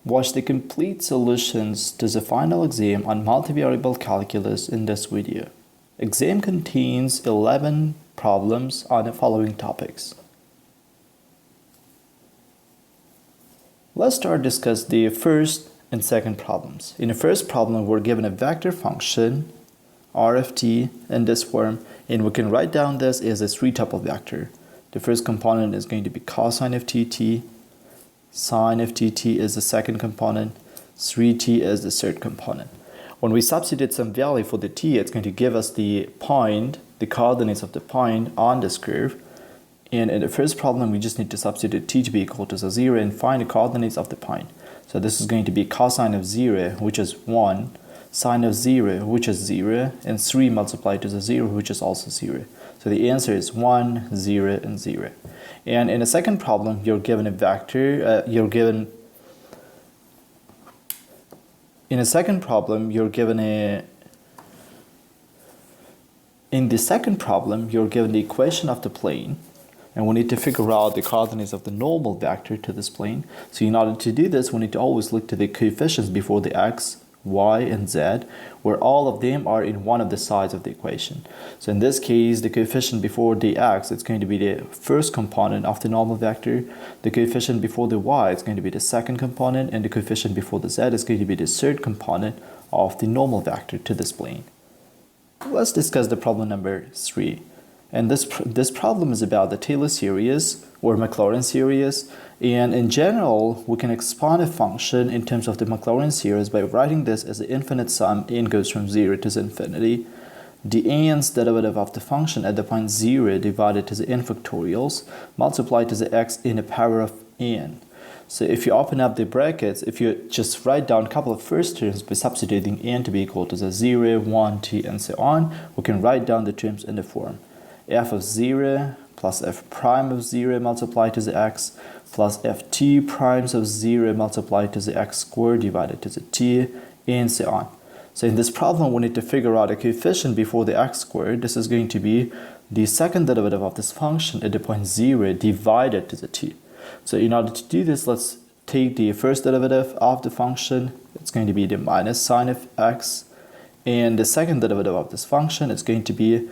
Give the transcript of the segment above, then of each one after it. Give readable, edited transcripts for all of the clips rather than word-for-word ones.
Watch the complete solutions to the final exam on multivariable calculus in this video. Exam contains 11 problems on the following topics. Let's start discuss the first and second problems. In the first problem, we're given a vector function r of t in this form, and we can write down this as a three-tuple vector. The first component is going to be cosine of tt, sine of tt is the second component, 3t is the third component. When we substitute some value for the t, it's going to give us the point, the coordinates of the point on this curve. And in the first problem, we just need to substitute t to be equal to 0 and find the coordinates of the point. So this is going to be cosine of 0, which is 1, sine of 0, which is 0, and 3 multiplied to the 0, which is also 0. So the answer is 1, 0, and 0. And in the second problem, you're given a vector, in the second problem, you're given the equation of the plane, and we need to figure out the coordinates of the normal vector to this plane. So in order to do this, we need to always look to the coefficients before the x, y, and z, where all of them are in one of the sides of the equation. So in this case, the coefficient before the x, it's going to be the first component of the normal vector. The coefficient before the y is going to be the second component, and the coefficient before the z is going to be the third component of the normal vector to this plane. Let's discuss the problem number 3. And this problem is about the Taylor series or Maclaurin series. And in general, we can expand a function in terms of the Maclaurin series by writing this as an infinite sum. N goes from 0 to infinity. The n's derivative of the function at the point 0 divided to the n factorials multiplied to the x in the power of n. So if you open up the brackets, if you just write down a couple of first terms by substituting n to be equal to the 0, 1, t, and so on, we can write down the terms in the form f of 0 plus f prime of 0 multiplied to the x plus ft primes of 0 multiplied to the x squared divided to the t, and so on. So in this problem, we need to figure out a coefficient before the x squared. This is going to be the second derivative of this function at the point 0 divided to the t. So in order to do this, let's take the first derivative of the function. It's going to be the minus sine of x, and the second derivative of this function is going to be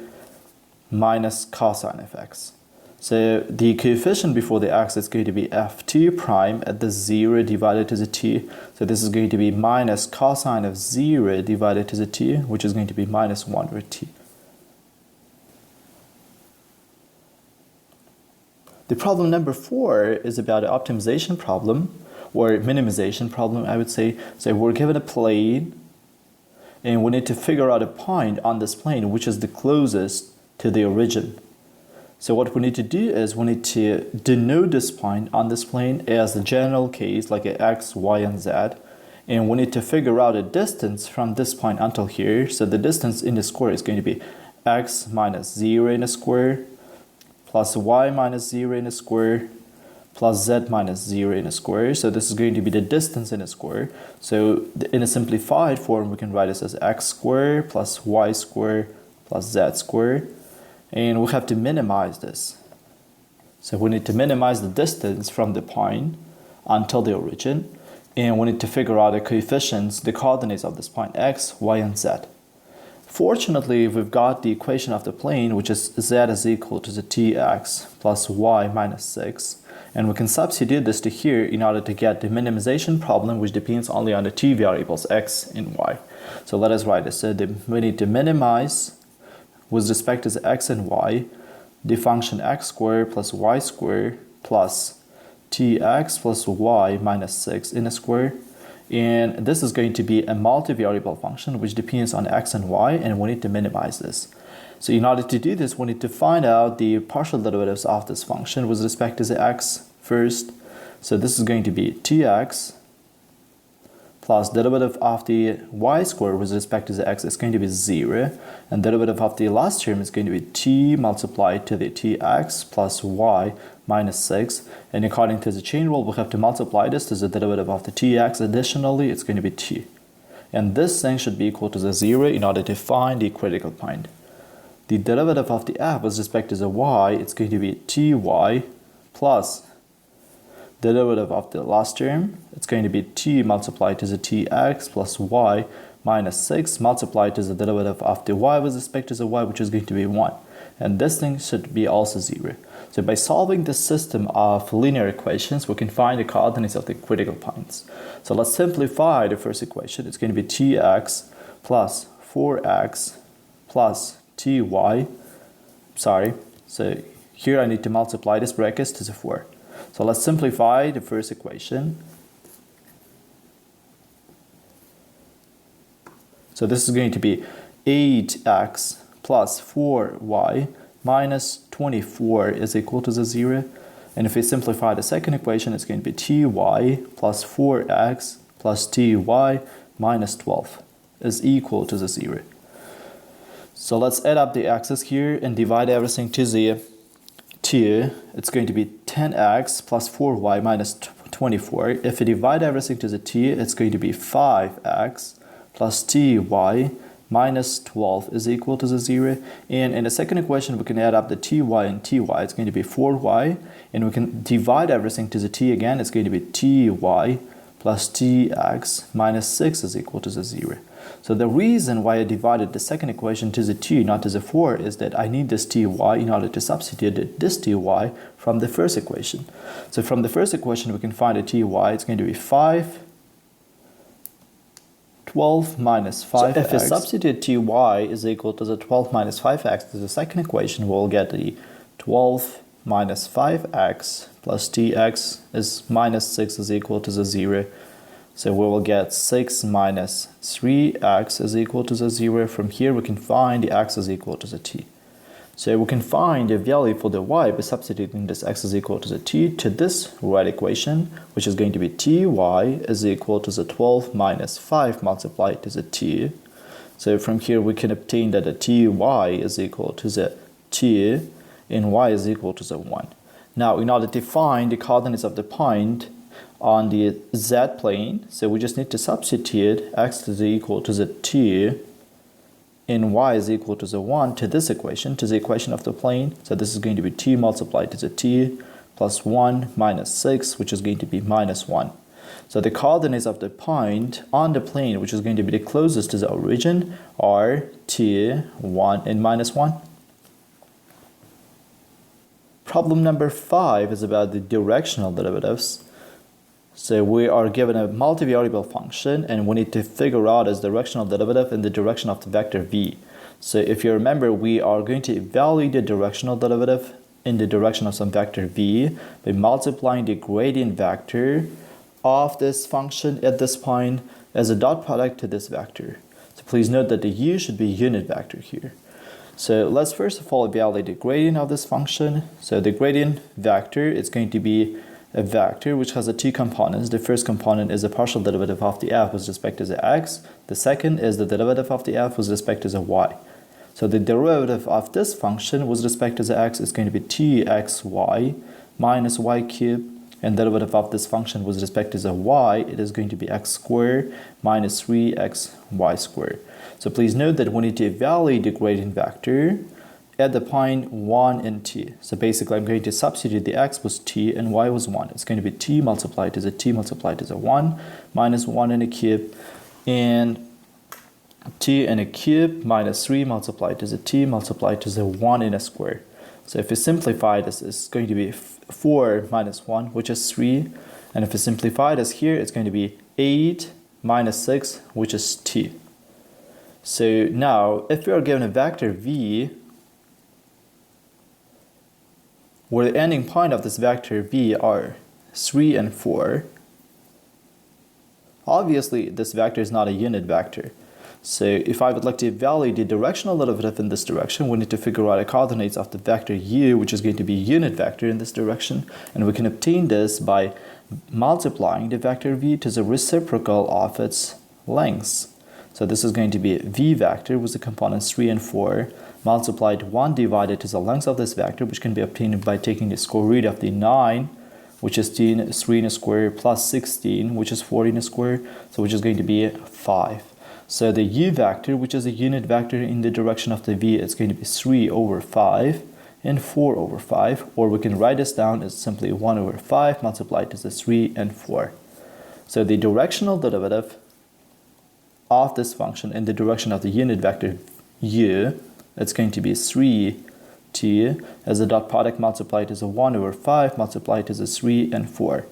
minus cosine of x. So the coefficient before the x is going to be ft prime at the 0 divided to the t. So this is going to be minus cosine of 0 divided to the t, which is going to be minus 1 over t. The problem number 4 is about an optimization problem, or minimization problem, I would say. So we're given a plane, and we need to figure out a point on this plane which is the closest to the origin. So what we need to do is we need to denote this point on this plane as the general case, like a x, y, and z. And we need to figure out a distance from this point until here. So the distance in the square is going to be x minus 0 in the square, plus y minus 0 in the square, plus z minus 0 in the square. So this is going to be the distance in the square. So in a simplified form, we can write this as x squared plus y squared plus z squared. And we have to minimize this. So we need to minimize the distance from the point until the origin. And we need to figure out the coefficients, the coordinates of this point, x, y, and z. Fortunately, we've got the equation of the plane, which is z is equal to the tx plus y minus 6. And we can substitute this to here in order to get the minimization problem, which depends only on the t variables, x and y. So let us write this. So we need to minimize with respect to the x and y, the function x squared plus y squared plus tx plus y minus 6 in the square. And this is going to be a multivariable function which depends on x and y, and we need to minimize this. So in order to do this, we need to find out the partial derivatives of this function with respect to the x first. So this is going to be tx plus derivative of the y squared with respect to the x is going to be 0, and derivative of the last term is going to be t multiplied to the tx plus y minus 6, and according to the chain rule, we have to multiply this to the derivative of the tx. Additionally, it's going to be t, and this thing should be equal to the 0 in order to find the critical point. The derivative of the f with respect to the y, it's going to be ty plus derivative of the last term, it's going to be t multiplied to the tx plus y minus 6 multiplied to the derivative of the y with respect to the y, which is going to be 1. And this thing should be also 0. So by solving this system of linear equations, we can find the coordinates of the critical points. So let's simplify the first equation. It's going to be tx plus 4x plus ty. So here I need to multiply this brackets to the 4. So let's simplify the first equation. So this is going to be 8x plus 4y minus 24 is equal to the 0. And if we simplify the second equation, it's going to be ty plus 4x plus ty minus 12 is equal to the 0. So let's add up the x's here and divide everything to the t. It's going to be 10x plus 4y minus 24. If we divide everything to the t, it's going to be 5x plus ty minus 12 is equal to the 0. And in the second equation, we can add up the ty and ty. It's going to be 4y. And we can divide everything to the t again. It's going to be ty plus tx minus 6 is equal to the 0. So the reason why I divided the second equation to the t, not to the 4, is that I need this ty in order to substitute this ty from the first equation. So from the first equation, we can find a ty. It's going to be 5, 12 minus 5x. So if we substitute ty is equal to the 12 minus 5x to the second equation, we'll get the 12 minus 5x plus tx is minus 6 is equal to the 0. So we will get 6 minus 3x is equal to the 0. From here, we can find the x is equal to the t. So we can find the value for the y by substituting this x is equal to the t to this right equation, which is going to be ty is equal to the 12 minus 5 multiplied to the t. So from here, we can obtain that the ty is equal to the t and y is equal to the 1. Now, in order to find the coordinates of the point on the z-plane, so we just need to substitute x is equal to the t and y is equal to the 1 to this equation, to the equation of the plane. So this is going to be t multiplied to the t plus 1 minus 6, which is going to be minus 1. So the coordinates of the point on the plane, which is going to be the closest to the origin, are t, 1, and minus 1. Problem number 5 is about the directional derivatives. So we are given a multivariable function and we need to figure out its directional derivative in the direction of the vector v. So if you remember, we are going to evaluate the directional derivative in the direction of some vector v by multiplying the gradient vector of this function at this point as a dot product to this vector. So please note that the u should be unit vector here. So let's first of all evaluate the gradient of this function. So the gradient vector is going to be a vector which has two components. The first component is the partial derivative of the f with respect to the x. The second is the derivative of the f with respect to the y. So the derivative of this function with respect to the x is going to be txy minus y cubed, and derivative of this function with respect to the y, it is going to be x squared minus 3xy squared. So please note that we need to evaluate the gradient vector at the point 1 and t. So basically, I'm going to substitute the x was t and y was 1. It's going to be t multiplied to the t multiplied to the 1 minus 1 and a cube, and t and a cube minus 3 multiplied to the t multiplied to the 1 and a square. So if we simplify this, it's going to be 4 minus 1, which is 3. And if we simplify this here, it's going to be 8 minus 6, which is t. So now, if we are given a vector v, where the ending point of this vector v are 3 and 4, obviously this vector is not a unit vector. So if I would like to evaluate the directional derivative in this direction, we need to figure out the coordinates of the vector u, which is going to be a unit vector in this direction. And we can obtain this by multiplying the vector v to the reciprocal of its lengths. So this is going to be v vector with the components 3 and 4 multiplied 1 divided to the length of this vector, which can be obtained by taking the square root of the 9, which is 3 in a square, plus 16, which is 4 in a square, so which is going to be 5. So the u vector, which is a unit vector in the direction of the v, is going to be 3 over 5. and 4 over 5, or we can write this down as simply 1 over 5 multiplied to the 3 and 4. So the directional derivative of this function in the direction of the unit vector u, it's going to be 3t as a dot product multiplied as a 1 over 5 multiplied as a 3 and 4.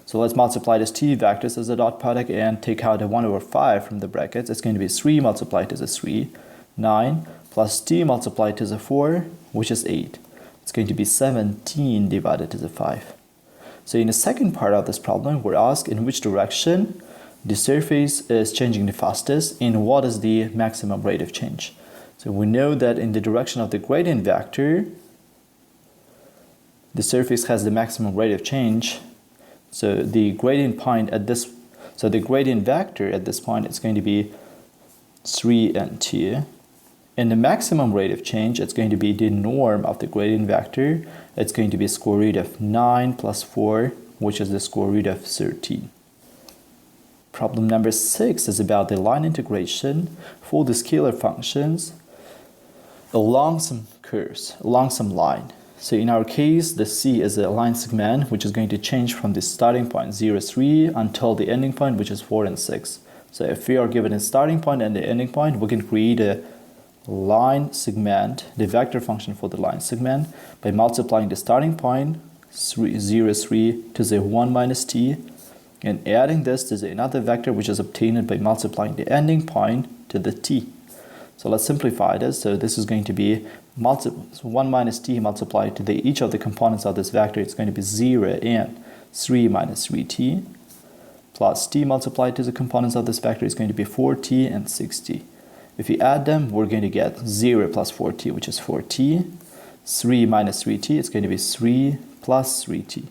So let's multiply this t vectors as a dot product and take out a 1 over 5 from the brackets. It's going to be 3 multiplied as a 3, 9, plus t multiplied as a 4, which is 8. It's going to be 17 divided to the 5. So in the second part of this problem, we're asked in which direction the surface is changing the fastest and what is the maximum rate of change. So we know that in the direction of the gradient vector, the surface has the maximum rate of change. So the gradient vector at this point is going to be 3 and 2. And the maximum rate of change, it's going to be the norm of the gradient vector. It's going to be square root of 9 plus 4, which is the square root of 13. Problem number 6 is about the line integration for the scalar functions along some curves, along some line. So in our case, the C is a line segment, which is going to change from the starting point 0, 3 until the ending point, which is 4 and 6. So if we are given a starting point and the ending point, we can create a line segment, the vector function for the line segment, by multiplying the starting point 0, 3 to the 1 minus t and adding this to the another vector which is obtained by multiplying the ending point to the t. So let's simplify this. So this is going to be 1 minus t multiplied to each of the components of this vector. It's going to be 0 and 3 minus 3t plus t multiplied to the components of this vector is going to be 4t and 6t. If we add them, we're going to get 0 plus 4t, which is 4t. 3 minus 3t, it's going to be 3 plus 3t.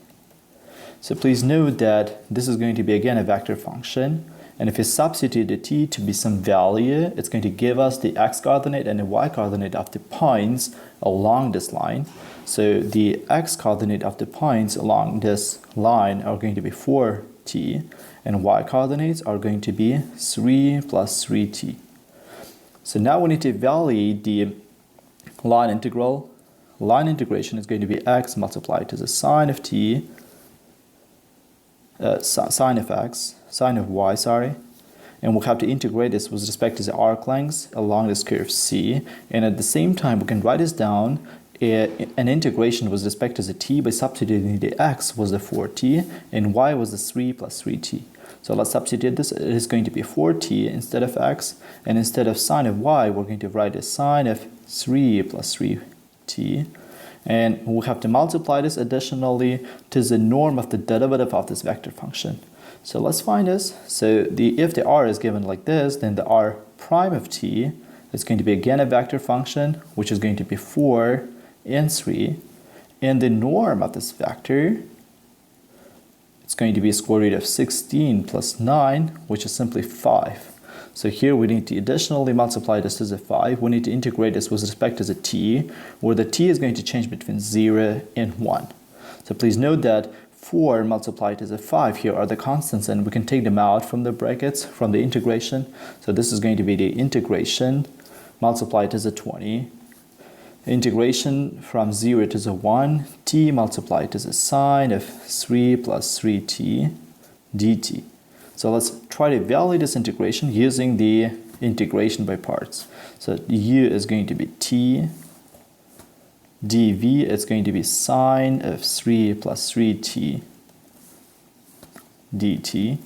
So please note that this is going to be again a vector function. And if you substitute the t to be some value, it's going to give us the x-coordinate and the y-coordinate of the points along this line. So the x-coordinate of the points along this line are going to be 4t, and y-coordinates are going to be 3 plus 3t. So now we need to evaluate the line integral. Line integration is going to be x multiplied to the sine of t, sine of y, and we'll have to integrate this with respect to the arc lengths along this curve C. And at the same time, we can write this down an integration with respect to the t by substituting the x was the 4t and y was the 3 plus 3t. So let's substitute this. It is going to be 4t instead of x, and instead of sine of y, we're going to write a sine of 3 plus 3t. And we'll have to multiply this additionally to the norm of the derivative of this vector function. So let's find this. So if the r is given like this, then the r prime of t is going to be again a vector function, which is going to be 4 and 3. And the norm of this vector, it's going to be square root of 16 plus 9, which is simply 5. So here we need to additionally multiply this to the 5. We need to integrate this with respect to the t, where the t is going to change between 0 and 1. So please note that 4 multiplied to the 5 here are the constants, and we can take them out from the brackets, from the integration. So this is going to be the integration multiplied to the 20. Integration from 0 to the 1, t multiplied to the sine of 3 plus 3t dt. So let's try to evaluate this integration using the integration by parts. So u is going to be t, dv is going to be sine of 3 plus 3t dt,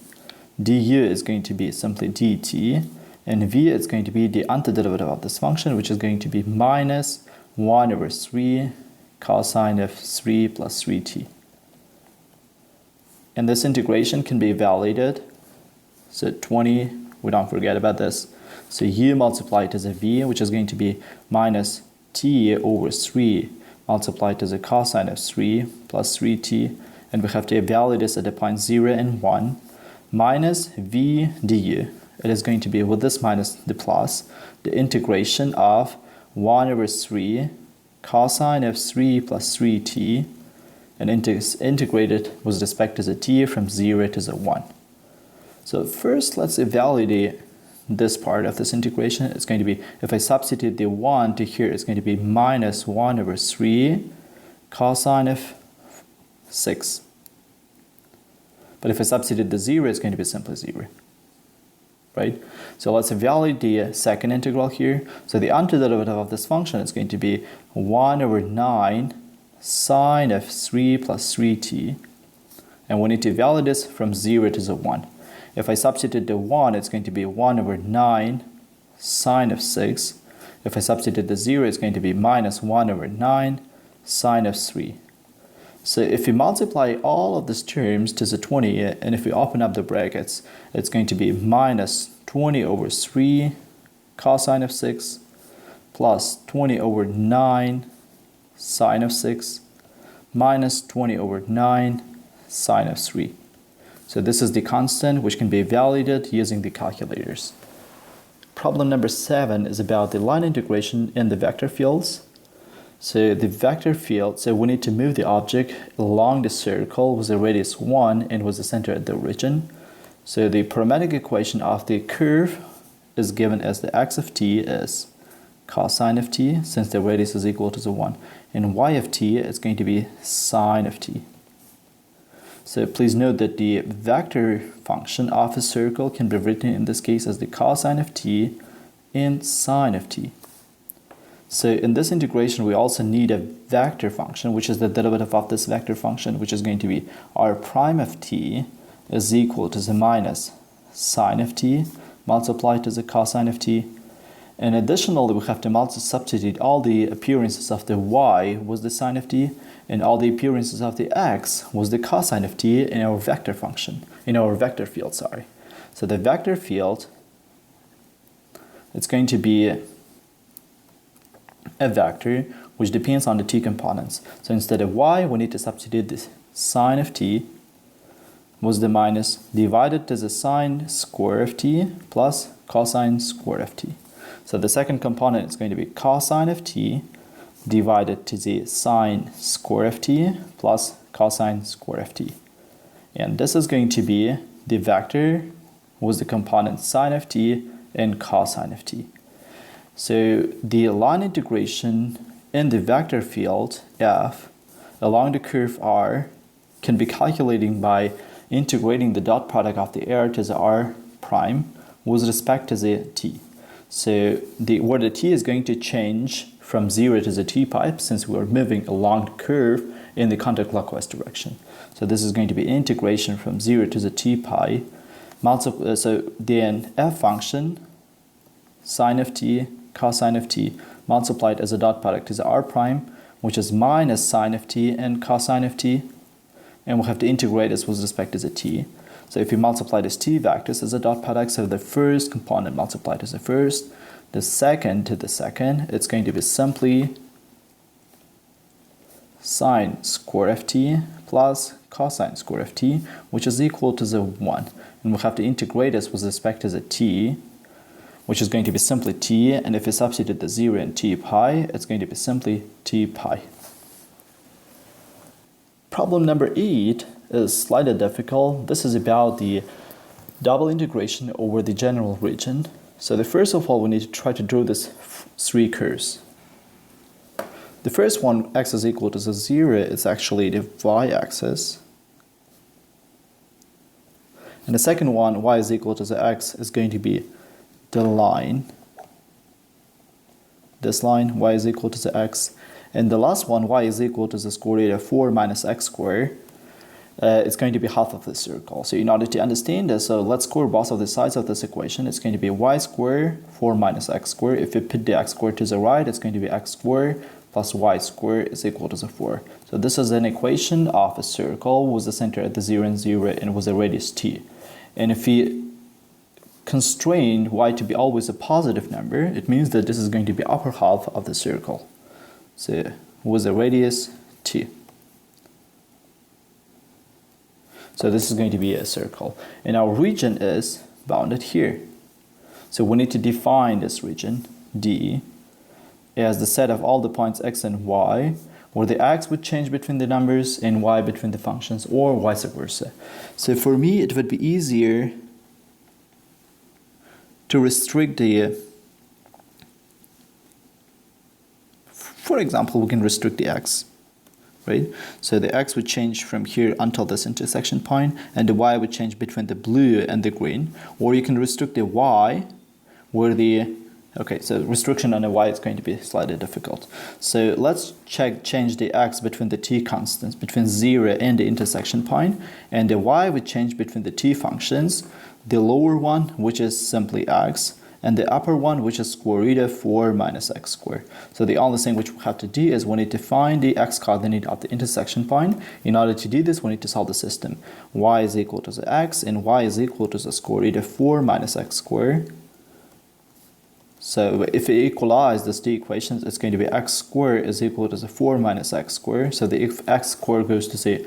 du is going to be simply dt, and v is going to be the antiderivative of this function, which is going to be minus 1 over 3 cosine of 3 plus 3t. And this integration can be evaluated. So 20, we don't forget about this. So u multiplied to the v, which is going to be minus t over 3 multiplied to the cosine of 3 plus 3t. And we have to evaluate this at the point 0 and 1. Minus v du. It is going to be, with this minus the plus, the integration of 1 over 3 cosine of 3 plus 3t, and integrated with respect to the t from 0 to the 1. So first, let's evaluate this part of this integration, it's going to be, if I substitute the 1 to here, it's going to be minus 1 over 3 cosine of 6. But if I substitute the 0, it's going to be simply 0. Right? So let's evaluate the second integral here. So the antiderivative of this function is going to be 1 over 9 sine of 3 plus 3t. And we need to evaluate this from 0 to the 1. If I substitute the 1, it's going to be 1 over 9 sine of 6. If I substitute the 0, it's going to be minus 1 over 9 sine of 3. So if we multiply all of these terms to the 20, and if we open up the brackets, it's going to be minus 20 over 3 cosine of 6 plus 20 over 9 sine of 6 minus 20 over 9 sine of 3. So this is the constant which can be evaluated using the calculators. Problem number 7 is about the line integration in the vector fields. So the vector field, so we need to move the object along the circle with a radius 1 and with the center at the origin. So the parametric equation of the curve is given as the x of t is cosine of t, since the radius is equal to the 1, and y of t is going to be sine of t. So please note that the vector function of a circle can be written in this case as the cosine of t and sine of t. So in this integration, we also need a vector function, which is the derivative of this vector function, which is going to be r prime of t is equal to the minus sine of t multiplied to the cosine of t. And additionally, we have to substitute all the appearances of the y with the sine of t, and all the appearances of the x with the cosine of t in our vector function, in our vector field, sorry. So the vector field, it's going to be a vector which depends on the t components. So instead of y, we need to substitute the sine of t with the minus divided to the sine square of t plus cosine square of t. So the second component is going to be cosine of t divided to the sine square of t plus cosine square of t. And this is going to be the vector with the component sine of t and cosine of t. So the line integration in the vector field f along the curve r can be calculated by integrating the dot product of the r to the r prime with respect to the t. So where the t is going to change from 0 to the t pipe, since we are moving along the curve in the counterclockwise direction. So this is going to be integration from 0 to the t pi. So then f function sine of t cosine of t multiplied as a dot product to the r prime, which is minus sine of t and cosine of t, and we'll have to integrate this with respect to the t. So if you multiply these t vectors as a dot product, so the first component multiplied to the first, the second to the second, it's going to be simply sine square of t plus cosine square of t, which is equal to the 1. And we'll have to integrate this with respect to the t, which is going to be simply t, and if you substitute the 0 in t pi, it's going to be simply t pi. Problem number 8 is slightly difficult. This is about the double integration over the general region. So first of all, we need to try to draw these 3 curves. The first one, x is equal to the 0, is actually the y-axis. And the second one, y is equal to the x, is going to be the line. This line, y is equal to the x. And the last one, y is equal to the square root of 4 minus x squared. It's going to be half of the circle. So in order to understand this, so let's square both of the sides of this equation. It's going to be y squared 4 minus x squared. If you put the x squared to the right, it's going to be x squared plus y squared is equal to the 4. So this is an equation of a circle with the center at the 0 and 0 and with a radius t. And if we constrain y to be always a positive number, it means that this is going to be upper half of the circle. So with a radius t. So this is going to be a circle. And our region is bounded here. So we need to define this region, D, as the set of all the points x and y, where the x would change between the numbers and y between the functions, or vice versa. So for me, it would be easier to restrict the, for example, we can restrict the x, right? So the x would change from here until this intersection point, and the y would change between the blue and the green. Or you can restrict the y where the, okay, so restriction on the y is going to be slightly difficult. So let's change the x between the t constants, between 0 and the intersection point, and the y would change between the t functions, the lower one, which is simply x, and the upper one, which is square root of 4 minus x squared. So the only thing which we have to do is we need to find the x coordinate of the intersection point. In order to do this, we need to solve the system. Y is equal to the x, and y is equal to the square root of 4 minus x squared. So if we equalize these two equations, it's going to be x squared is equal to the 4 minus x squared. So the if x squared goes to the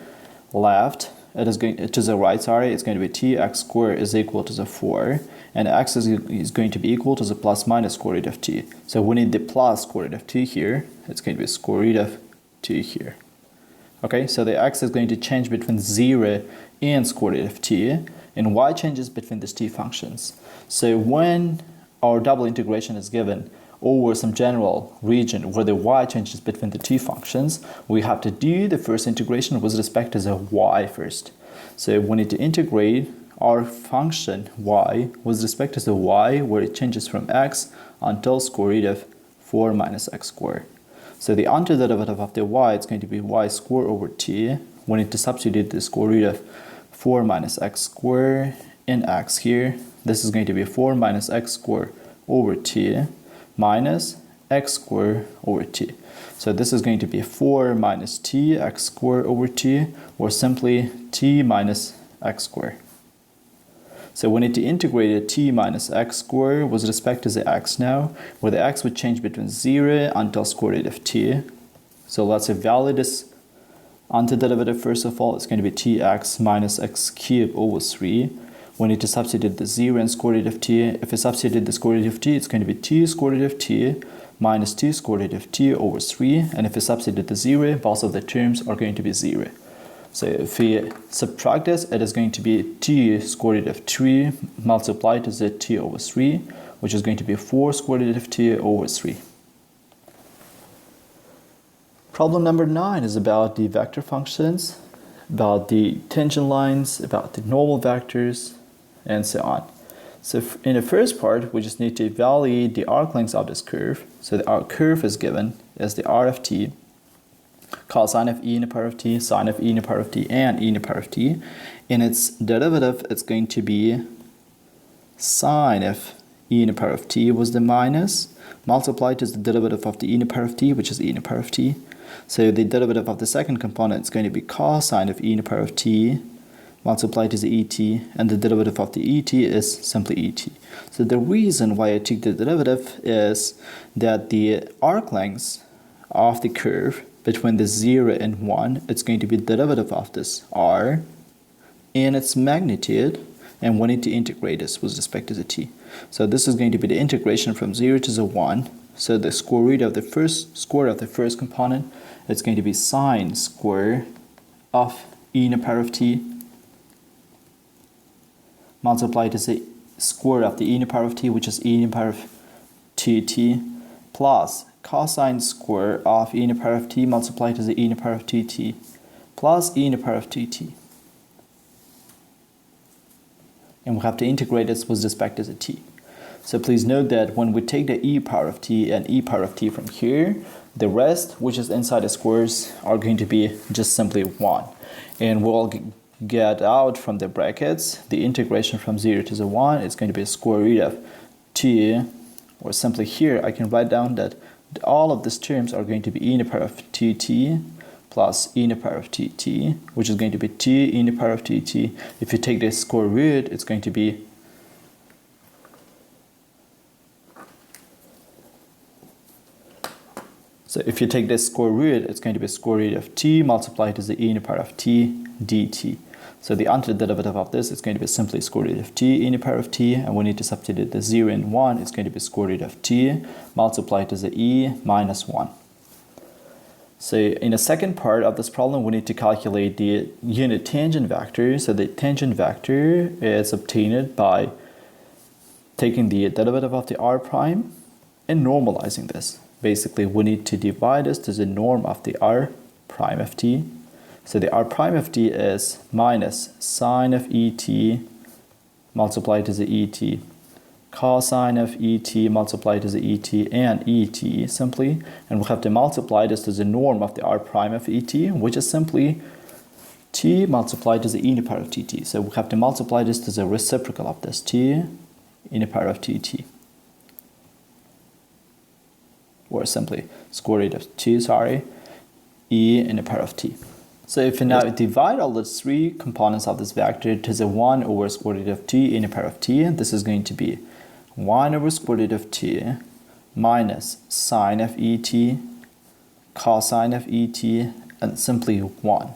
left, it is going to the right, sorry, it's going to be t x squared is equal to the 4, and x is going to be equal to the plus minus square root of t. So we need the plus square root of t here. It's going to be square root of t here. Okay, so the x is going to change between 0 and square root of t, and y changes between these two functions. So when our double integration is given over some general region where the y changes between the two functions, we have to do the first integration with respect to the y first. So we need to integrate our function y with respect to the y where it changes from x until square root of 4 minus x squared. So the antiderivative of the y is going to be y squared over t. We need to substitute the square root of 4 minus x squared in x here. This is going to be 4 minus x squared over t minus x squared over t. So this is going to be 4 minus t x squared over t, or simply t minus x squared. So we need to integrate a t minus x squared with respect to the x now, where the x would change between 0 until square root of t. So let's evaluate this antiderivative first of all. It's going to be tx minus x cubed over 3. We need to substitute the 0 and square root of t. If we substitute the square root of t, it's going to be t square root of t minus t square root of t over 3. And if we substitute the 0, both of the terms are going to be 0. So if we subtract this, it is going to be t square root of 3 multiplied to the t over 3, which is going to be 4 square root of t over 3. Problem number 9 is about the vector functions, about the tangent lines, about the normal vectors, and so on. So in the first part, we just need to evaluate the arc lengths of this curve. So the arc curve is given as the r of t, cosine of e in the power of t, sine of e in the power of t, and e in the power of t. In its derivative, it's going to be sine of e in the power of t was the minus, multiplied to the derivative of the e in the power of t, which is e in the power of t. So the derivative of the second component is going to be cosine of e in the power of t, multiplied to the et, and the derivative of the et is simply et. So the reason why I took the derivative is that the arc lengths of the curve between the 0 and 1, it's going to be the derivative of this r and its magnitude, and we need to integrate this with respect to the t. So this is going to be the integration from 0 to the 1. So the square root of the first component, it's going to be sine square of e in the power of t multiplied to the square of the e in the power of t, which is e in the power of 2t, plus cosine square of e in the power of t multiplied to the e in the power of 2t, plus e in the power of 2t. And we have to integrate this with respect to the t. So please note that when we take the e power of t and e power of t from here, the rest, which is inside the squares, are going to be just simply 1. And we'll get out from the brackets the integration from 0 to the 1. It's going to be a square root of t, or simply here I can write down that all of these terms are going to be e in the power of 2t plus e in the power of tt, which is going to be t e in the power of tt. If you take the square root, it's going to be if you take this square root, it's going to be square root of t multiplied to the e in the power of t dt. So the antiderivative of this is going to be simply square root of t in the power of t, and we need to substitute the 0 and 1. It's going to be square root of t multiplied to the e minus 1. So in the second part of this problem, we need to calculate the unit tangent vector. So the tangent vector is obtained by taking the derivative of the r prime and normalizing this. Basically, we need to divide this to the norm of the r prime of t. So the r prime of t is minus sine of et multiplied to the et, cosine of et multiplied to the et, and et simply. And we have to multiply this to the norm of the r prime of et, which is simply t multiplied to the e to the power of tt. So we have to multiply this to the reciprocal of this, t e to the power of tt. Or simply square root of t, e in the power of t. So if you now divide all the three components of this vector to the 1 over square root of t in the power of t, this is going to be 1 over square root of t minus sine of et, cosine of et, and simply 1.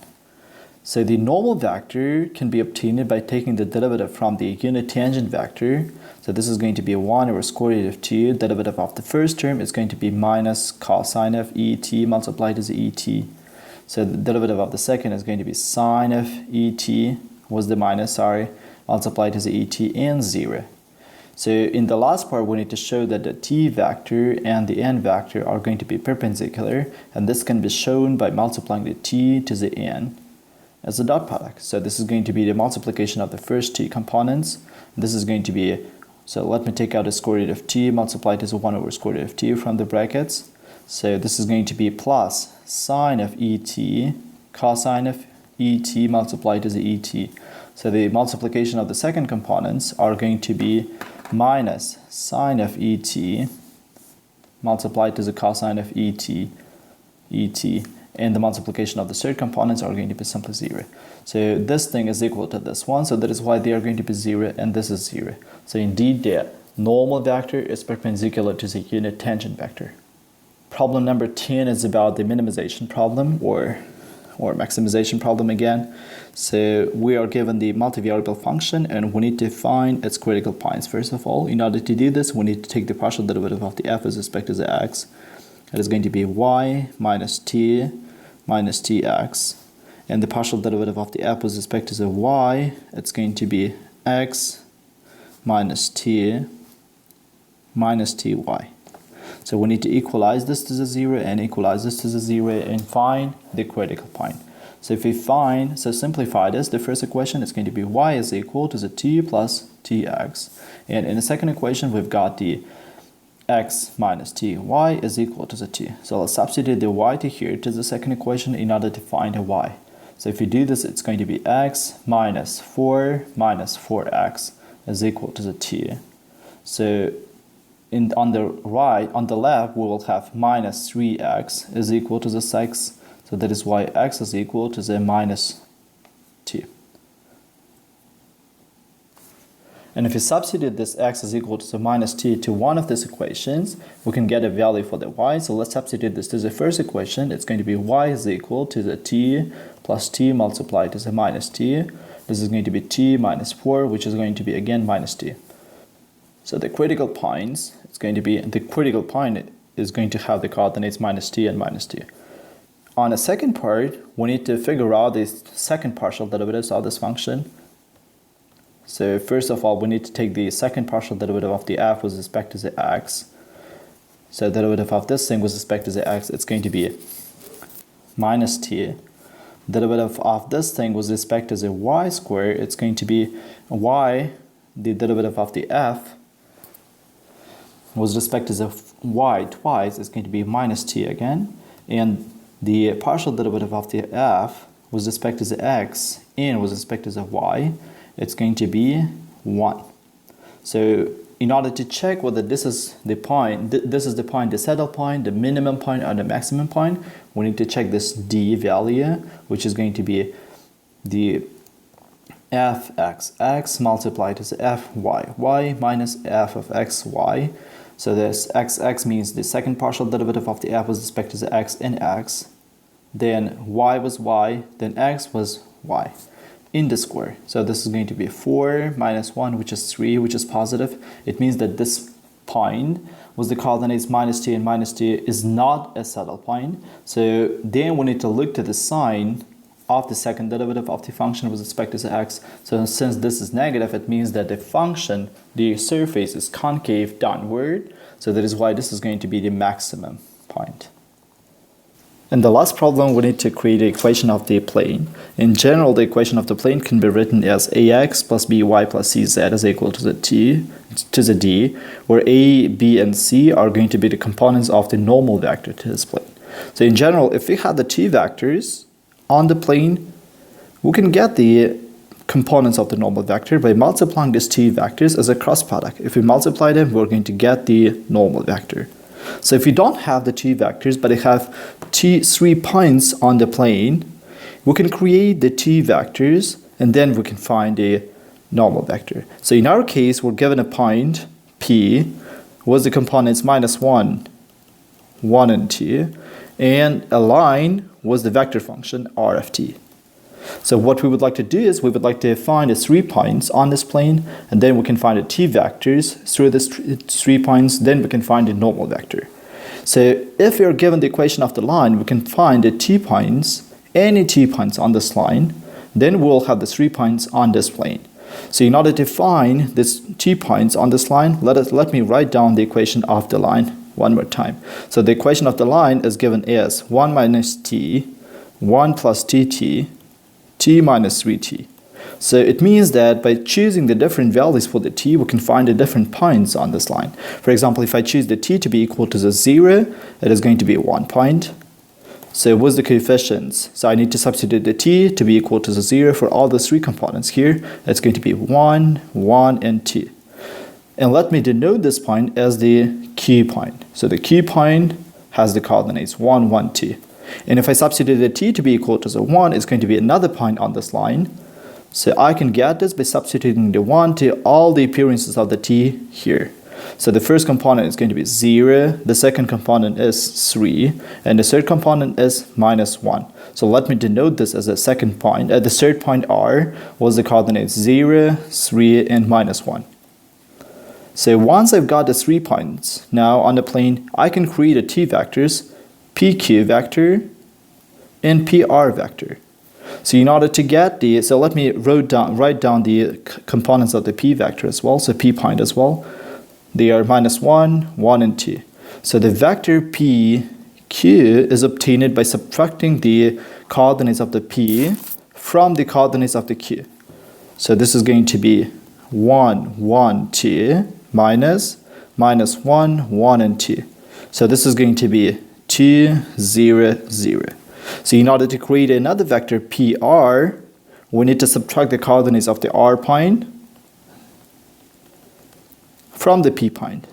So the normal vector can be obtained by taking the derivative from the unit tangent vector. So this is going to be 1 over square root of t. Derivative of the first term is going to be minus cosine of et multiplied to the et. So the derivative of the second is going to be sine of et, was the minus, multiplied to the et, and 0. So in the last part, we need to show that the t vector and the n vector are going to be perpendicular, and this can be shown by multiplying the t to the n as a dot product. So this is going to be the multiplication of the first t components. This is going to be, so let me take out the square root of t multiplied to the 1 over square root of t from the brackets. So this is going to be plus sine of et, cosine of et multiplied to the et. So the multiplication of the second components are going to be minus sine of et multiplied to the cosine of et, and the multiplication of the third components are going to be simply 0. So this thing is equal to this one, so that is why they are going to be 0, and this is 0. So indeed, the normal vector is perpendicular to the unit tangent vector. Problem number 10 is about the minimization problem or maximization problem again. So we are given the multivariable function, and we need to find its critical points. First of all, in order to do this, we need to take the partial derivative of the f with respect to the x. It is going to be y minus t minus tx, and the partial derivative of the f with respect to the y, it's going to be x minus t minus ty. So we need to equalize this to the 0 and equalize this to the 0 and find the critical point. So if we simplify this, the first equation is going to be y is equal to the t plus tx, and in the second equation we've got the x minus t, y is equal to the t. So let's substitute the y to here to the second equation in order to find a y. So if you do this, it's going to be x minus 4 minus 4x is equal to the t. So on the left, we will have minus 3x is equal to the 6. So that is why x is equal to the minus t. And if you substitute this x is equal to the minus t to one of these equations, we can get a value for the y. So let's substitute this to the first equation. It's going to be y is equal to the t plus t multiplied to the minus t. This is going to be t minus 4, which is going to be again minus t. So the critical points, is going to have the coordinates minus t and minus t. On the second part, we need to figure out the second partial derivatives of this function. So first of all, we need to take the second partial derivative of the f with respect to the x. So the derivative of this thing with respect to the x, it's going to be minus t. Derivative of this thing with respect to the y squared, it's going to be y, the derivative of the f with respect to the y twice is going to be minus t again, and the partial derivative of the f with respect to the x and with respect to the y, it's going to be 1. So in order to check whether this is the point, the saddle point, the minimum point, or the maximum point, we need to check this d value, which is going to be the fxx multiplied to the fyy minus f of xy. So this xx means the second partial derivative of the f with respect to the x in x. Then y was y, then x was y in the square. So this is going to be 4 minus 1, which is 3, which is positive. It means that this point with the coordinates minus t and minus t is not a saddle point. So then we need to look to the sign of the second derivative of the function with respect to the x. So since this is negative, it means that the function, the surface is concave downward. So that is why this is going to be the maximum point. In the last problem, we need to create the equation of the plane. In general, the equation of the plane can be written as ax plus by plus cz is equal to the d, where a, b, and c are going to be the components of the normal vector to this plane. So in general, if we have the t vectors on the plane, we can get the components of the normal vector by multiplying these t vectors as a cross product. If we multiply them, we're going to get the normal vector. So if you don't have the t vectors, but you have 3 points on the plane, we can create the t vectors and then we can find a normal vector. So in our case, we're given a point P with the components -1, 1 and 2, and a line was the vector function r of t. So what we would like to do is we would like to find the 3 points on this plane, and then we can find the t vectors through these 3 points, then we can find the normal vector. So if we are given the equation of the line, we can find the t points, any t points on this line, then we'll have the 3 points on this plane. So in order to find these t points on this line, let me write down the equation of the line one more time. So the equation of the line is given as 1 minus t, 1 plus tt, t minus 3t. So it means that by choosing the different values for the t, we can find the different points on this line. For example, if I choose the t to be equal to the 0, it is going to be 1 point. So with the coefficients, so I need to substitute the t to be equal to the 0 for all the 3 components here. It's going to be 1, 1, and 2. And let me denote this point as the Q point. So the Q point has the coordinates 1, 1, 2. And if I substitute the t to be equal to the 1, it's going to be another point on this line. So I can get this by substituting the 1 to all the appearances of the t here. So the first component is going to be 0, the second component is 3, and the third component is -1. So let me denote this as a second point. The third point r was the coordinates 0, 3, and -1. So once I've got the 3 points now on the plane, I can create the t vectors, pq vector and pr vector. So in order to get the, so let me write down the components of the p vector as well, so p point as well. They are -1, 1, and 2. So the vector pq is obtained by subtracting the coordinates of the p from the coordinates of the q. So this is going to be 1, 1, 2 minus -1, 1, and 2. So this is going to be 2, 0, 0. So in order to create another vector PR, we need to subtract the coordinates of the R point from the P point.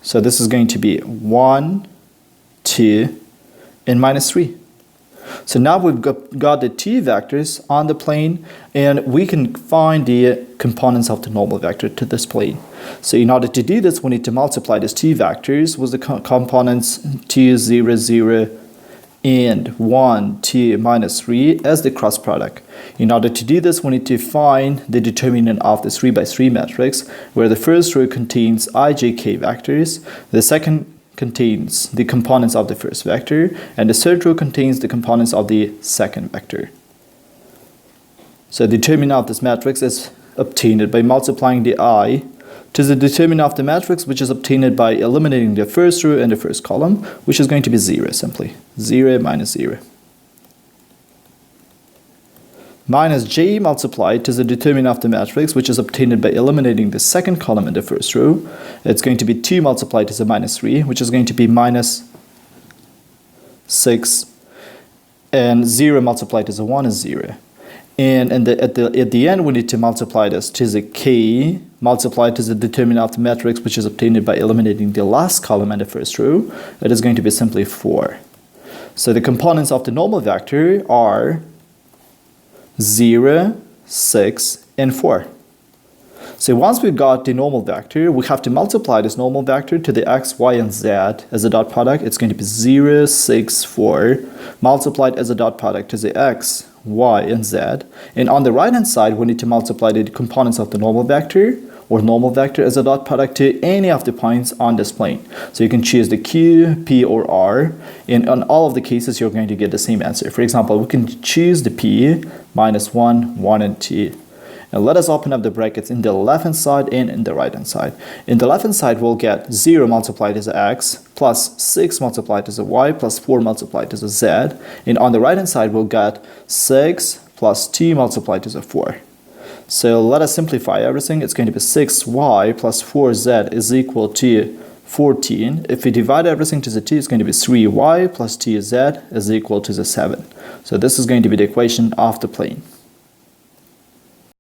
So this is going to be 1, 2, and -3. So now we've got the t vectors on the plane, and we can find the components of the normal vector to this plane. So in order to do this, we need to multiply these t vectors with the components 2, 0, 0, and 1, 2, -3 as the cross product. In order to do this, we need to find the determinant of the 3 by 3 matrix, where the first row contains ijk vectors, the second contains the components of the first vector, and the third row contains the components of the second vector. So the determinant of this matrix is obtained by multiplying the I to the determinant of the matrix, which is obtained by eliminating the first row and the first column, which is going to be 0 simply. 0 minus 0. Minus j multiplied to the determinant of the matrix, which is obtained by eliminating the second column in the first row. It's going to be 2 multiplied to the -3, which is going to be -6. And 0 multiplied to the 1 is 0. And at the end, we need to multiply this to the k, multiplied to the determinant of the matrix, which is obtained by eliminating the last column in the first row. It is going to be simply 4. So the components of the normal vector are 0, 6, and 4. So once we've got the normal vector, we have to multiply this normal vector to the x, y, and z as a dot product. It's going to be 0, 6, 4, multiplied as a dot product to the x, y, and z. And on the right-hand side, we need to multiply the components of the normal vector or normal vector as a dot product to any of the points on this plane. So you can choose the Q, P, or R. And on all of the cases, you're going to get the same answer. For example, we can choose the P, minus 1, 1, and 2. Now let us open up the brackets in the left-hand side and in the right-hand side. In the left-hand side, we'll get 0 multiplied as x, plus 6 multiplied as a y, plus 4 multiplied as a z. And on the right-hand side, we'll get 6 plus 2 multiplied as a 4. So let us simplify everything. It's going to be 6y plus 4z is equal to 14. If we divide everything to the 2, it's going to be 3y plus 2z is equal to the 7. So this is going to be the equation of the plane.